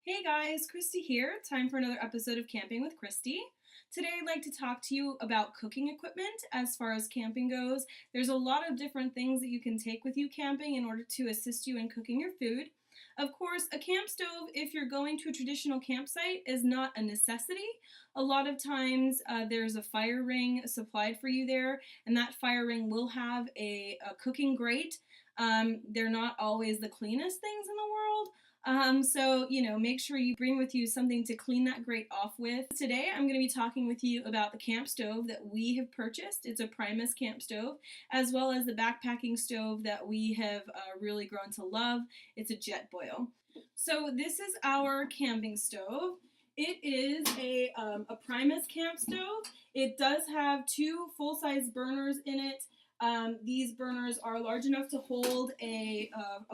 Hey guys, Christy here. Time for another episode of Camping with Christy. Today I'd like to talk to you about cooking equipment as far as camping goes. There's a lot of different things that you can take with you camping in order to assist you in cooking your food. Of course, a camp stove, if you're going to a traditional campsite, is not a necessity. A lot of times there's a fire ring supplied for you there, and that fire ring will have a cooking grate. They're not always the cleanest things in the world. Make sure you bring with you something to clean that grate off with. Today, I'm going to be talking with you about the camp stove that we have purchased. It's a Primus camp stove, as well as the backpacking stove that we have really grown to love. It's a Jetboil. So this is our camping stove. It is a Primus camp stove. It does have two full-size burners in it. These burners are large enough to hold a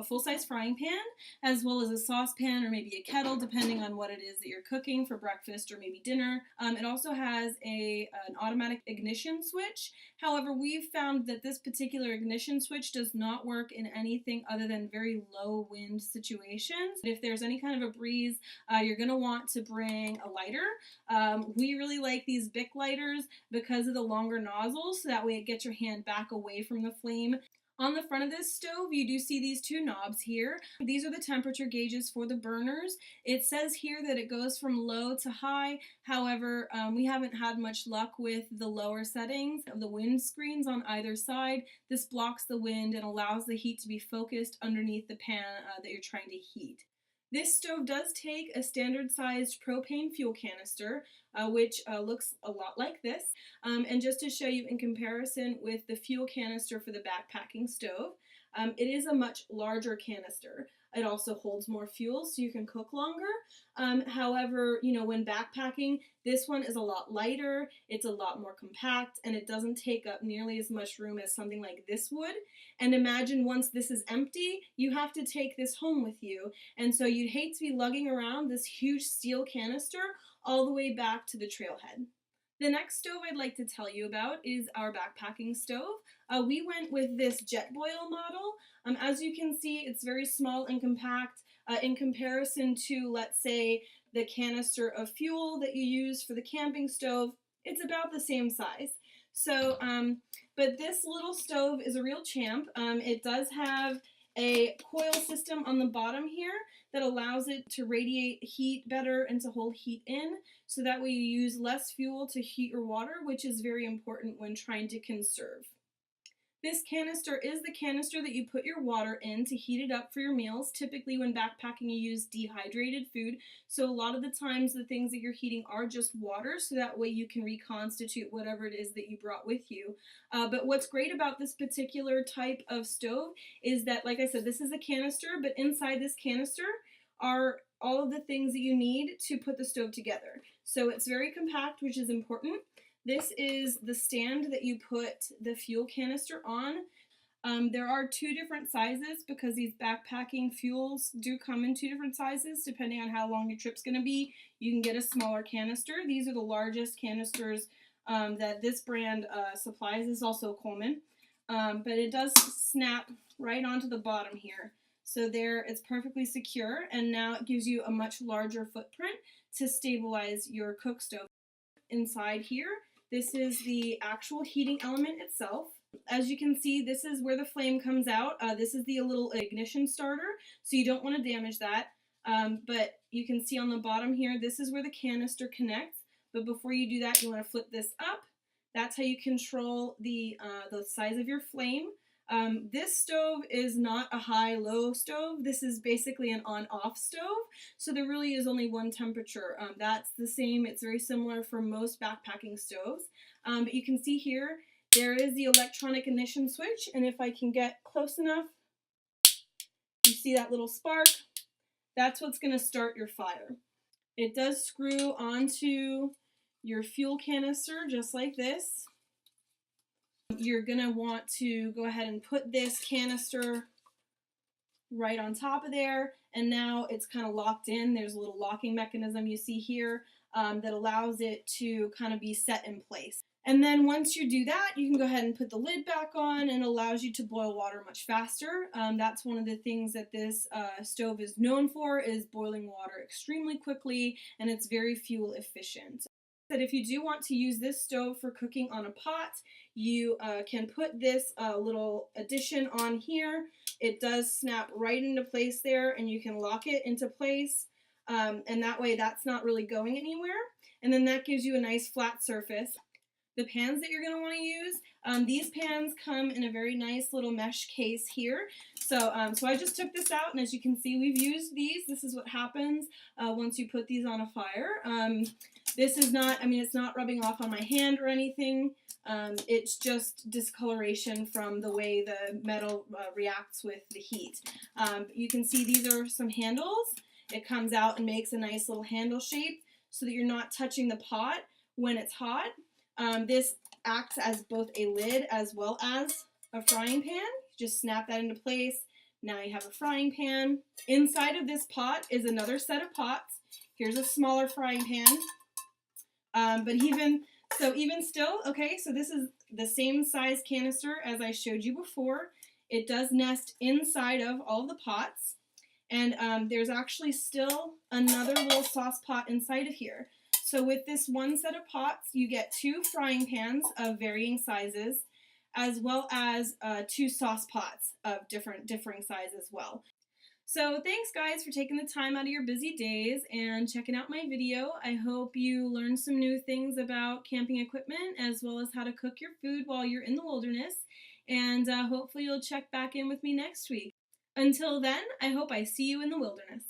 full-size frying pan, as well as a saucepan or maybe a kettle, depending on what it is that you're cooking for breakfast or maybe dinner. It also has an automatic ignition switch. However, we've found that this particular ignition switch does not work in anything other than very low wind situations. If there's any kind of a breeze, you're going to want to bring a lighter. We really like these Bic lighters because of the longer nozzles, so that way it gets your hand back away from the flame. On the front of this stove, you do see these two knobs here. These are the temperature gauges for the burners. It says here that it goes from low to high. However, we haven't had much luck with the lower settings of the wind screens on either side. This blocks the wind and allows the heat to be focused underneath the pan that you're trying to heat. This stove does take a standard-sized propane fuel canister, which looks a lot like this. And just to show you in comparison with the fuel canister for the backpacking stove, it is a much larger canister. It also holds more fuel so you can cook longer. However, when backpacking, this one is a lot lighter, it's a lot more compact, and it doesn't take up nearly as much room as something like this would. And imagine once this is empty, you have to take this home with you. And so you'd hate to be lugging around this huge steel canister all the way back to the trailhead. The next stove I'd like to tell you about is our backpacking stove. We went with this Jetboil model. As you can see, it's very small and compact in comparison to, let's say, the canister of fuel that you use for the camping stove. It's about the same size. So, but this little stove is a real champ. It does have a coil system on the bottom here that allows it to radiate heat better and to hold heat in, so that way you use less fuel to heat your water, which is very important when trying to conserve. This canister is the canister that you put your water in to heat it up for your meals. Typically when backpacking you use dehydrated food, so a lot of the times the things that you're heating are just water, so that way you can reconstitute whatever it is that you brought with you. But what's great about this particular type of stove is that, like I said, this is a canister, but inside this canister are all of the things that you need to put the stove together. So it's very compact, which is important. This is the stand that you put the fuel canister on. There are two different sizes because these backpacking fuels do come in two different sizes depending on how long your trip's going to be. You can get a smaller canister. These are the largest canisters that this brand supplies. This is also Coleman. But it does snap right onto the bottom here. So there, it's perfectly secure, and now it gives you a much larger footprint to stabilize your cook stove. Inside here, this is the actual heating element itself. As you can see, this is where the flame comes out. This is the little ignition starter, so you don't want to damage that. But you can see on the bottom here, this is where the canister connects. But before you do that, you want to flip this up. That's how you control the size of your flame. This stove is not a high-low stove. This is basically an on-off stove, so there really is only one temperature. That's the same. It's very similar for most backpacking stoves. But you can see here, there is the electronic ignition switch, and if I can get close enough, you see that little spark? That's what's going to start your fire. It does screw onto your fuel canister just like this. You're going to want to go ahead and put this canister right on top of there, and now it's kind of locked in. There's a little locking mechanism you see here that allows it to kind of be set in place. And then once you do that, you can go ahead and put the lid back on, and it allows you to boil water much faster. That's one of the things that this stove is known for, is boiling water extremely quickly, and it's very fuel efficient. That if you do want to use this stove for cooking on a pot, you can put this little addition on here. It does snap right into place there, and you can lock it into place, and that way that's not really going anywhere. And then that gives you a nice flat surface. The pans that you're going to want to use, these pans come in a very nice little mesh case here. So I just took this out, and as you can see, we've used these. This is what happens once you put these on a fire. This is not, it's not rubbing off on my hand or anything. It's just discoloration from the way the metal reacts with the heat. You can see these are some handles. It comes out and makes a nice little handle shape so that you're not touching the pot when it's hot. This acts as both a lid as well as a frying pan. Just snap that into place. Now you have a frying pan. Inside of this pot is another set of pots. Here's a smaller frying pan. But even still, okay, so this is the same size canister as I showed you before. It does nest inside of all the pots. And there's actually still another little sauce pot inside of here. So with this one set of pots, you get 2 frying pans of varying sizes, as well as 2 sauce pots of differing size as well. So thanks guys for taking the time out of your busy days and checking out my video. I hope you learned some new things about camping equipment, as well as how to cook your food while you're in the wilderness. And hopefully you'll check back in with me next week. Until then, I hope I see you in the wilderness.